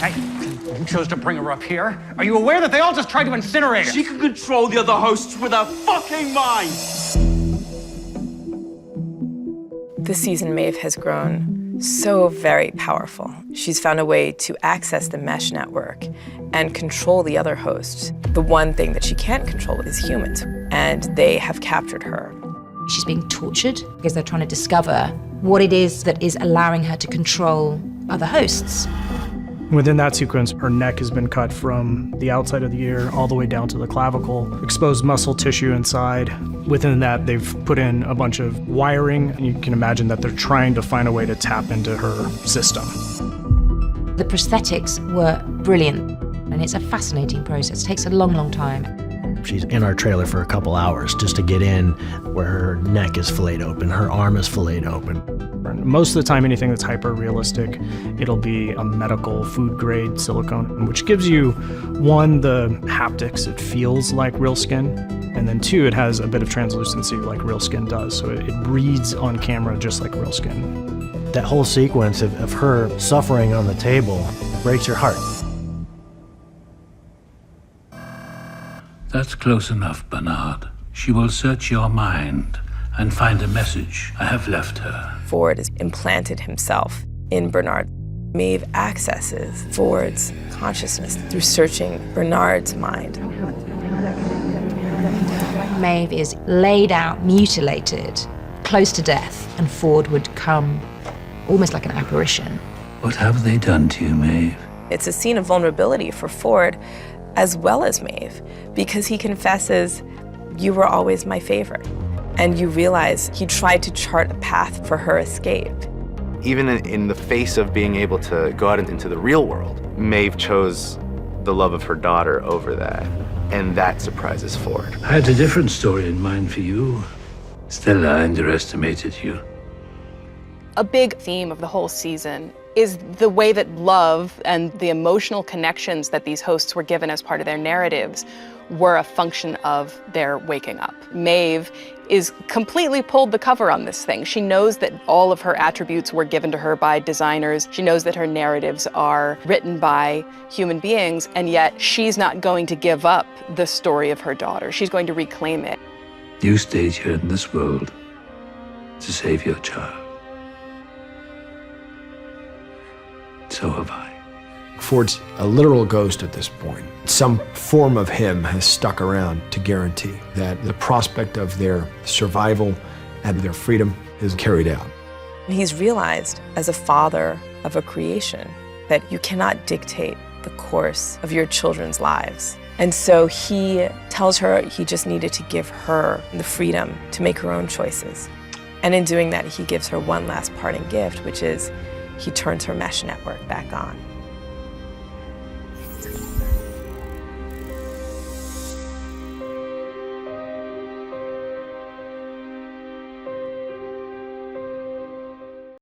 Hey, you chose to bring her up here. Are you aware that they all just tried to incinerate her? She can control the other hosts with her fucking mind! This season, Maeve has grown so very powerful. She's found a way to access the mesh network and control the other hosts. The one thing that she can't control is humans, and they have captured her. She's being tortured because they're trying to discover what it is that is allowing her to control other hosts. Within that sequence, her neck has been cut from the outside of the ear all the way down to the clavicle, exposed muscle tissue inside. Within that, they've put in a bunch of wiring. You can imagine that they're trying to find a way to tap into her system. The prosthetics were brilliant, and it's a fascinating process. It takes a long, long time. She's in our trailer for a couple hours just to get in where her neck is filleted open, her arm is filleted open. Most of the time, anything that's hyper-realistic, it'll be a medical food-grade silicone, which gives you, one, the haptics, it feels like real skin, and then two, it has a bit of translucency like real skin does, so it reads on camera just like real skin. That whole sequence of her suffering on the table breaks your heart. That's close enough, Bernard. She will search your mind and find a message I have left her. Ford has implanted himself in Bernard. Maeve accesses Ford's consciousness through searching Bernard's mind. Maeve is laid out, mutilated, close to death, and Ford would come almost like an apparition. What have they done to you, Maeve? It's a scene of vulnerability for Ford as well as Maeve, because he confesses, "You were always my favorite." And you realize he tried to chart a path for her escape. Even in the face of being able to go out into the real world, Maeve chose the love of her daughter over that, and that surprises Ford. I had a different story in mind for you. Still, I underestimated you. A big theme of the whole season is the way that love and the emotional connections that these hosts were given as part of their narratives were a function of their waking up. Maeve is completely pulled the cover on this thing. She knows that all of her attributes were given to her by designers. She knows that her narratives are written by human beings, and yet she's not going to give up the story of her daughter. She's going to reclaim it. You stayed here in this world to save your child. So have I. Ford's a literal ghost at this point. Some form of him has stuck around to guarantee that the prospect of their survival and their freedom is carried out. He's realized, as a father of a creation, that you cannot dictate the course of your children's lives. And so he tells her he just needed to give her the freedom to make her own choices. And in doing that, he gives her one last parting gift, which is he turns her mesh network back on.